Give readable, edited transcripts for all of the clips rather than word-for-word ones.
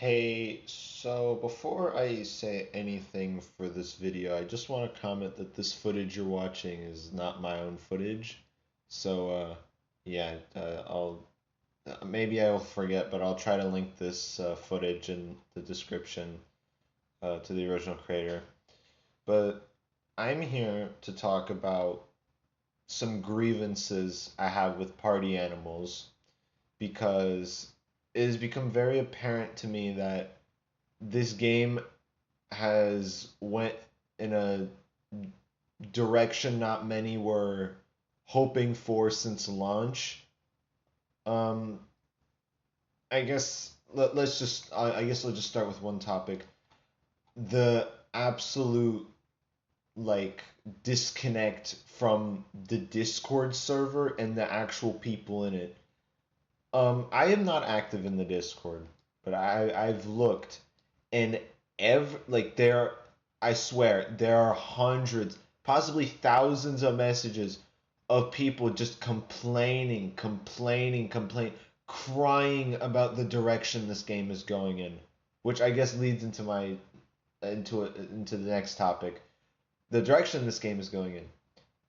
Hey, so before I say anything for this video, I just want to comment that this footage you're watching is not my own footage. So, yeah, maybe I will forget, but I'll try to link this footage in the description to the original creator. But I'm here to talk about some grievances I have with party animals because it has become very apparent to me that this game has went in a direction not many were hoping for since launch. Um, I guess I guess let's just start with one topic. The absolute like disconnect from the Discord server and the actual people in it. I am not active in the Discord, but I've looked, and there, I swear there are hundreds, possibly thousands of messages of people just complaining, crying about the direction this game is going in, which I guess leads into into the next topic. The direction this game is going in.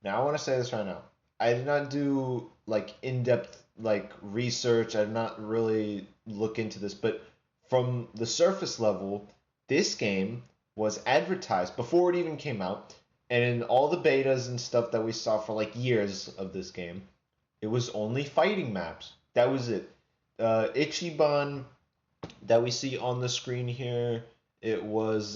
Now I want to say this right now. I did not do like in-depth like research. I did not really look into this, but from the surface level, this game was advertised before it even came out, and in all the betas and stuff that we saw for like years of this game, it was only fighting maps. That was it. Ichiban that we see on the screen here, it was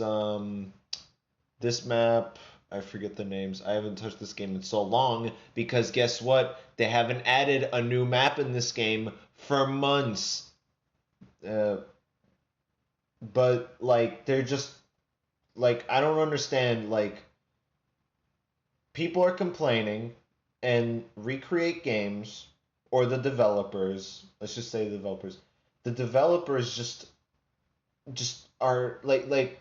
this map, I forget the names. I haven't touched this game in so long because guess what? They haven't added a new map in this game for months. Uh, but like they're just like I don't understand. Like people are complaining and recreate games, or the developers. Let's just say the developers. The developers just are like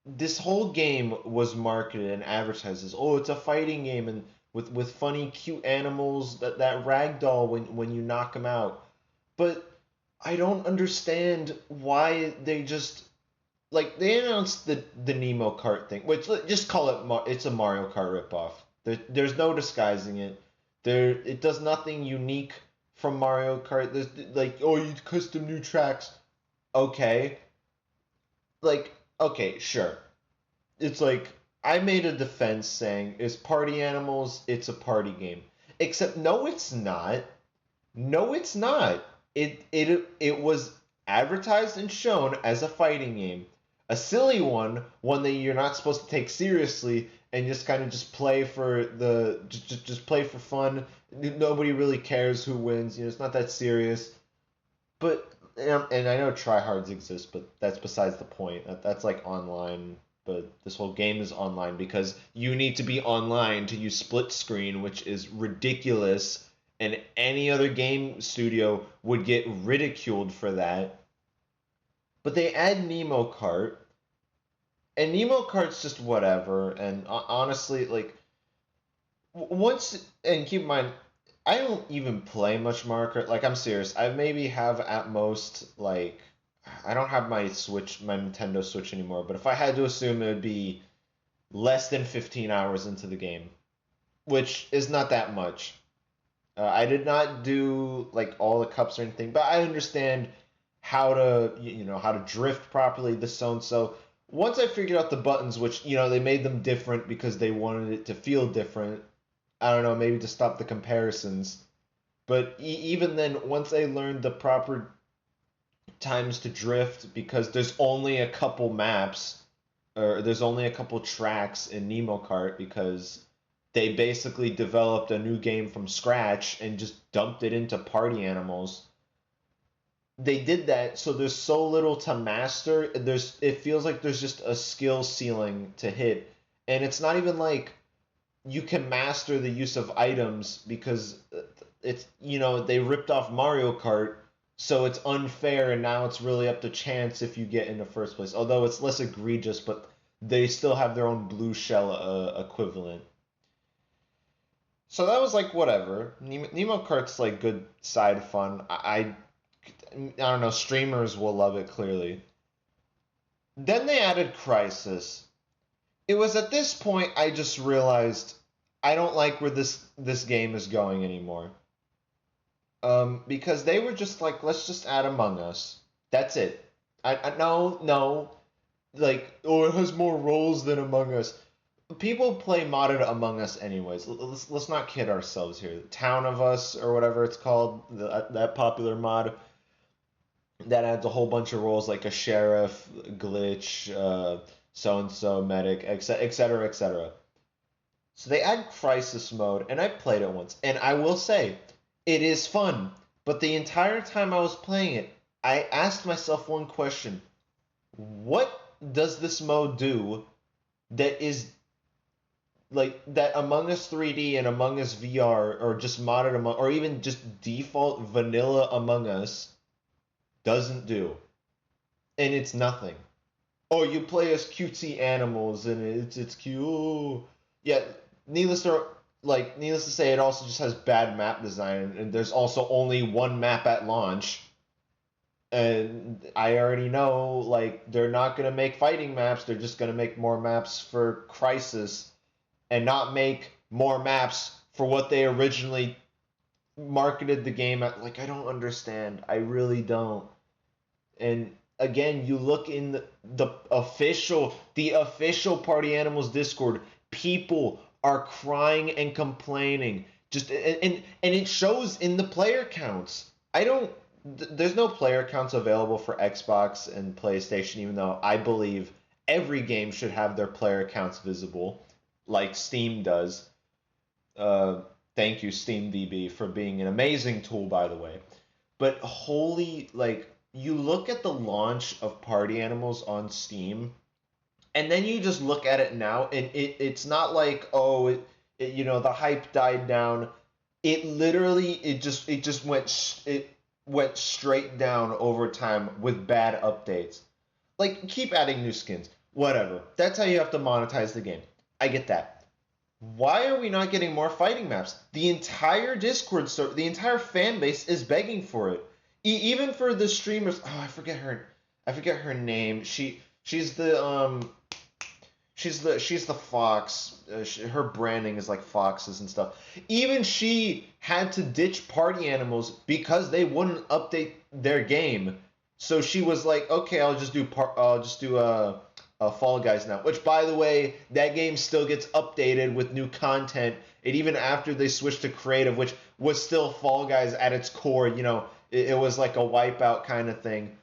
this whole game was marketed and advertised as, oh, it's a fighting game and with funny cute animals that ragdoll when you knock them out. But I don't understand why they just like they announced the Nemo Kart thing, which just call it it's a Mario Kart ripoff. There's no disguising it. It does nothing unique from Mario Kart. There's like, oh, you custom new tracks. Okay, like, okay, sure. It's like I made a defense saying it's party animals, it's a party game. Except no, it's not. No, it's not. It was advertised and shown as a fighting game. A silly one that you're not supposed to take seriously and just kind of just play for just play for fun. Nobody really cares who wins. You know, it's not that serious. But and I know tryhards exist, but that's besides the point. That's like online. But this whole game is online because you need to be online to use split screen, which is ridiculous. And any other game studio would get ridiculed for that. But they add Nemo Kart, and Nemo Kart's just whatever. And honestly, like once and keep in mind, I don't even play much Mario Kart. Like I'm serious. I maybe have at most like I don't have my Nintendo Switch anymore. But if I had to assume, it would be less than 15 hours into the game, which is not that much. I did not do like all the cups or anything, but I understand how to how to drift properly, this so and so. Once I figured out the buttons, which they made them different because they wanted it to feel different. I don't know, maybe to stop the comparisons. But even then, once I learned the proper times to drift, because there's only a couple maps, or there's only a couple tracks in Nemo Kart, because they basically developed a new game from scratch and just dumped it into party animals. They did that, so there's so little to master. It feels like there's just a skill ceiling to hit, and it's not even like you can master the use of items because it's they ripped off Mario Kart, so it's unfair, and now it's really up to chance if you get in the first place. Although it's less egregious, but they still have their own blue shell equivalent. So that was like whatever. Nemo Kart's like good side fun. I don't know. Streamers will love it clearly. Then they added Crisis. It was at this point I just realized I don't like where this game is going anymore. Because they were just like, let's just add Among Us. That's it. I no, like, oh, it has more roles than Among Us. People play modded Among Us anyways. Let's not kid ourselves here. Town of Us or whatever it's called, that popular mod that adds a whole bunch of roles like a sheriff, glitch, so and so, medic, etc., etc. So they add crisis mode, and I played it once, and I will say, it is fun. But the entire time I was playing it, I asked myself one question: what does this mode do that is like that Among Us 3D and Among Us VR, or just modded Among, or even just default vanilla Among Us doesn't do? And it's nothing. Oh, you play as cutesy animals and it's cute. Yeah, needless to needless to say, it also just has bad map design, and there's also only one map at launch. And I already know, like, they're not gonna make fighting maps. They're just gonna make more maps for Crisis, and not make more maps for what they originally marketed the game at. Like, I don't understand. I really don't. And again, you look in the official Party Animals Discord, people are crying and complaining. Just and it shows in the player counts. I don't There's no player counts available for Xbox and PlayStation, even though I believe every game should have their player counts visible, like Steam does. Uh, Thank you, SteamVB, for being an amazing tool, by the way. But holy, like, you look at the launch of Party Animals on Steam, and then you just look at it now, and it's not like, oh, the hype died down. It went straight down over time with bad updates. Like, keep adding new skins, whatever. That's how you have to monetize the game. I get that. Why are we not getting more fighting maps? The entire Discord server, the entire fan base is begging for it. Even for the streamers. Oh, I forget her. I forget her name. She's the fox. Her branding is like foxes and stuff. Even she had to ditch Party Animals because they wouldn't update their game. So she was like, okay, I'll just do Fall Guys now. Which, by the way, that game still gets updated with new content. And even after they switched to creative, which was still Fall Guys at its core, it was like a wipeout kind of thing.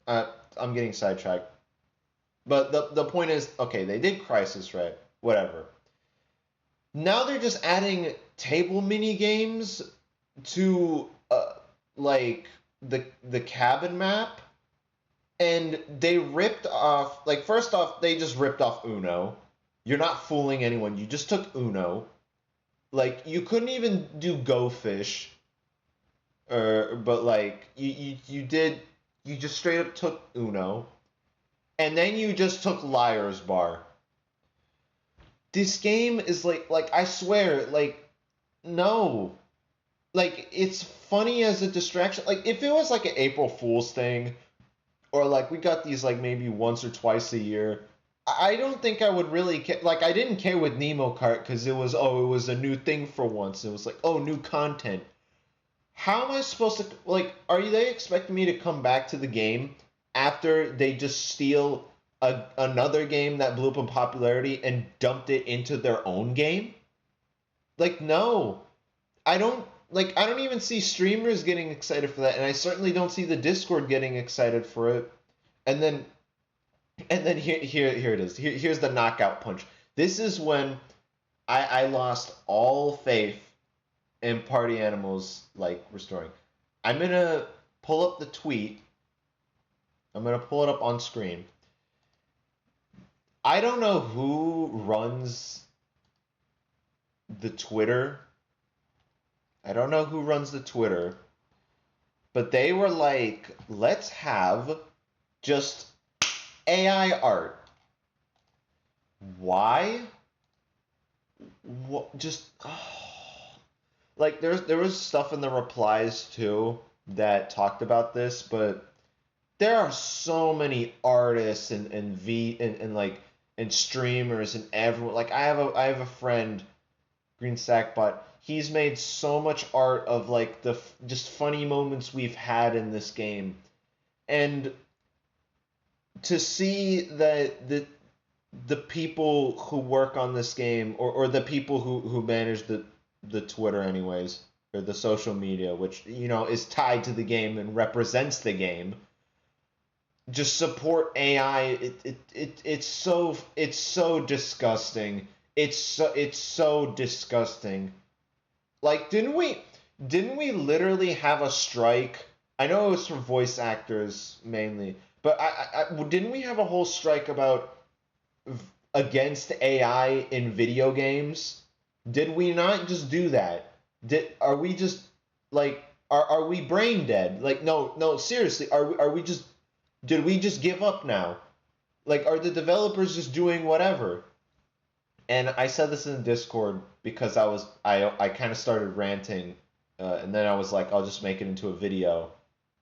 I'm getting sidetracked. But the point is, okay, they did Crisis, right? Whatever. Now they're just adding table mini games to like the cabin map, and they ripped off, like, first off, they just ripped off Uno. You're not fooling anyone. You just took Uno. Like, you couldn't even do Go Fish, but like you just straight up took Uno, and then you just took Liar's Bar. This game is like I swear, like, no. Like, it's funny as a distraction. Like, if it was like an April Fool's thing, or like we got these like maybe once or twice a year, I don't think I would really care. Like, I didn't care with Nemo Kart because it was a new thing for once. It was like, oh, new content. How am I supposed to, like, are they expecting me to come back to the game after they just steal another game that blew up in popularity and dumped it into their own game? Like, no. I don't even see streamers getting excited for that, and I certainly don't see the Discord getting excited for it. And then here it is. Here's the knockout punch. This is when I lost all faith in Party Animals, like, restoring. I'm gonna pull up the tweet. I'm gonna pull it up on screen. I don't know who runs the Twitter. I don't know who runs the Twitter, but they were like, let's have just AI art. Why? What? Just like, there was stuff in the replies too that talked about this, but there are so many artists and like and streamers and everyone. Like I have a friend, Green Sack, but he's made so much art of like the just funny moments we've had in this game, and to see that the people who work on this game, or the people who manage the Twitter anyways, or the social media, which is tied to the game and represents the game, just support AI. It's so disgusting. It's so disgusting. Like, didn't we literally have a strike? I know it was for voice actors mainly, but didn't we have a whole strike about against AI in video games? Did we not just do that? Are we just like are we brain dead? Like, no, seriously, are we just did we just give up now? Like, are the developers just doing whatever? And I said this in the Discord because I kind of started ranting, and then I was like, I'll just make it into a video,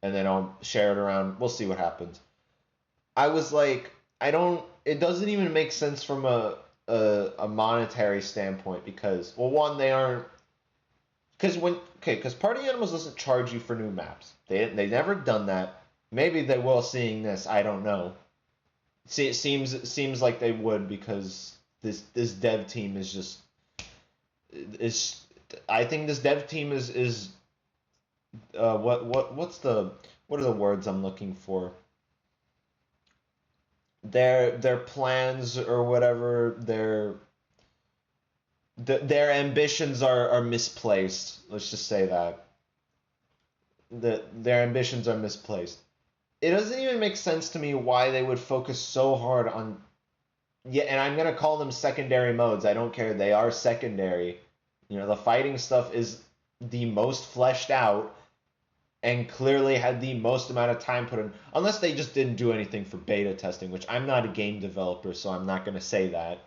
and then I'll share it around. We'll see what happens. I was like, I don't. It doesn't even make sense from a monetary standpoint because, well, one, they aren't, because Party Animals doesn't charge you for new maps. They never done that. Maybe they will, seeing this. I don't know. See, it seems like they would, because this dev team is I think this dev team is what are the words I'm looking for? Their plans, or whatever, their ambitions are misplaced. Let's just say that their ambitions are misplaced. It doesn't even make sense to me why they would focus so hard on, yeah, and I'm gonna call them secondary modes. I don't care. They are secondary. The fighting stuff is the most fleshed out and clearly had the most amount of time put in. Unless they just didn't do anything for beta testing, which I'm not a game developer, so I'm not gonna say that.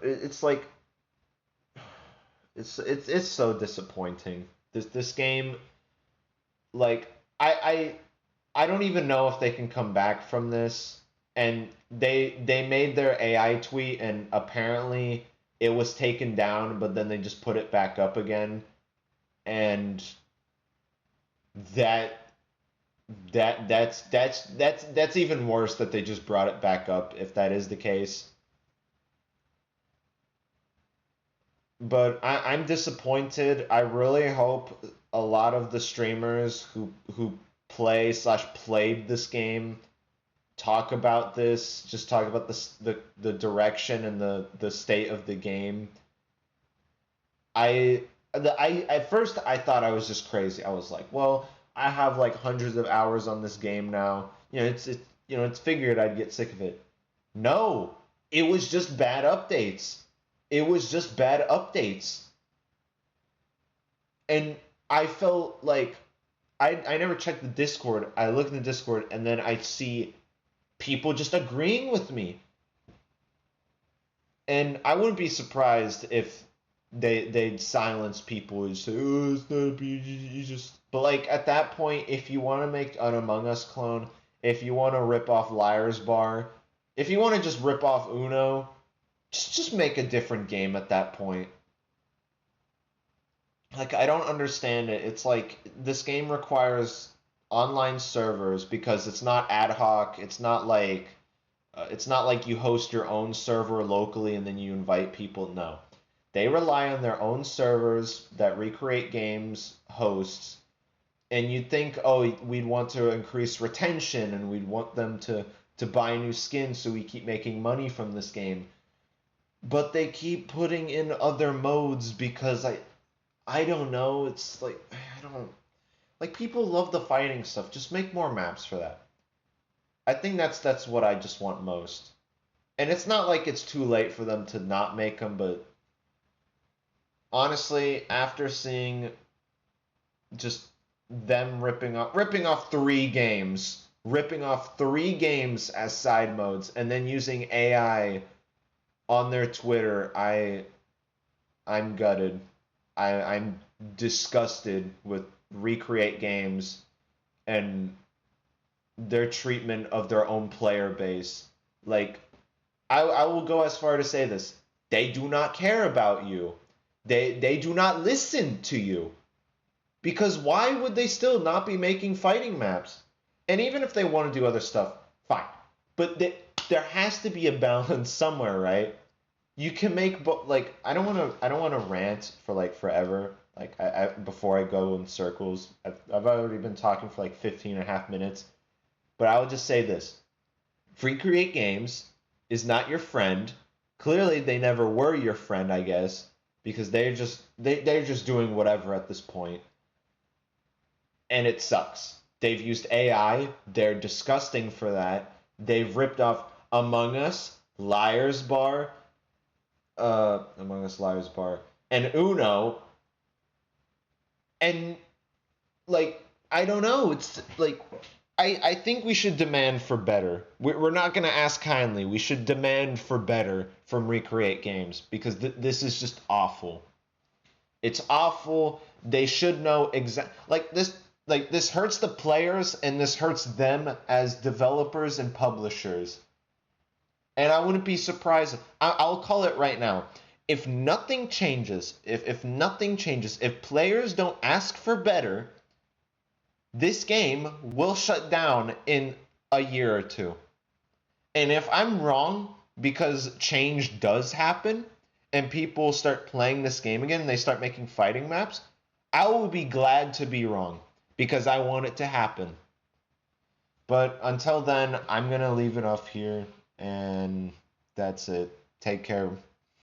It's like it's so disappointing. This game, like, I don't even know if they can come back from this. And they made their AI tweet, and apparently it was taken down, but then they just put it back up again. And that that's even worse that they just brought it back up, if that is the case. But I'm disappointed. I really hope a lot of the streamers who played this game talk about this, just talk about the direction and the state of the game. I at first I thought I was just crazy. I was like, well, I have like hundreds of hours on this game now. It's figured I'd get sick of it. No, it was just bad updates. It was just bad updates. And I felt like I never checked the Discord. I look in the Discord, and then I see people just agreeing with me. And I wouldn't be surprised if they'd silence people and say, "Oh, it's not a PG, just." But like, at that point, if you want to make an Among Us clone, if you want to rip off Liar's Bar, if you want to just rip off Uno, just make a different game at that point. Like, I don't understand it. It's like this game requires online servers because it's not ad hoc. It's not like you host your own server locally and then you invite people. No. They rely on their own servers that Recreate Games hosts. And you'd think, oh, we'd want to increase retention and we'd want them to buy new skins so we keep making money from this game. But they keep putting in other modes because I don't know. It's like, I don't, like, people love the fighting stuff. Just make more maps for that. I think that's what I just want most. And it's not like it's too late for them to not make them, but honestly, after seeing just them ripping off 3 games as side modes, and then using AI on their Twitter, I'm gutted. I'm disgusted with Recreate Games and their treatment of their own player base. Like, I will go as far to say this. They do not care about you. They do not listen to you. Because why would they still not be making fighting maps? And even if they want to do other stuff, fine. But there has to be a balance somewhere, right? You can make like I don't want to rant for like forever. Like before I go in circles, I've already been talking for like 15 and a half minutes. But I will just say this: Free Create Games is not your friend. Clearly, they never were your friend, I guess, because they're just doing whatever at this point, and it sucks. They've used AI. They're disgusting for that. They've ripped off Among Us, Liar's Bar, Among Us, Liar's Bar, and Uno, and like I don't know. It's like I think we should demand for better. We're not going to ask kindly. We should demand for better from Recreate Games because this is just awful. It's awful. They should know exact like this. Like this hurts the players and this hurts them as developers and publishers. And I wouldn't be surprised. I'll call it right now. If nothing changes, if nothing changes, if players don't ask for better, this game will shut down in a year or two. And if I'm wrong, because change does happen, and people start playing this game again, and they start making fighting maps, I will be glad to be wrong, because I want it to happen. But until then, I'm going to leave it off here, and that's it. Take care.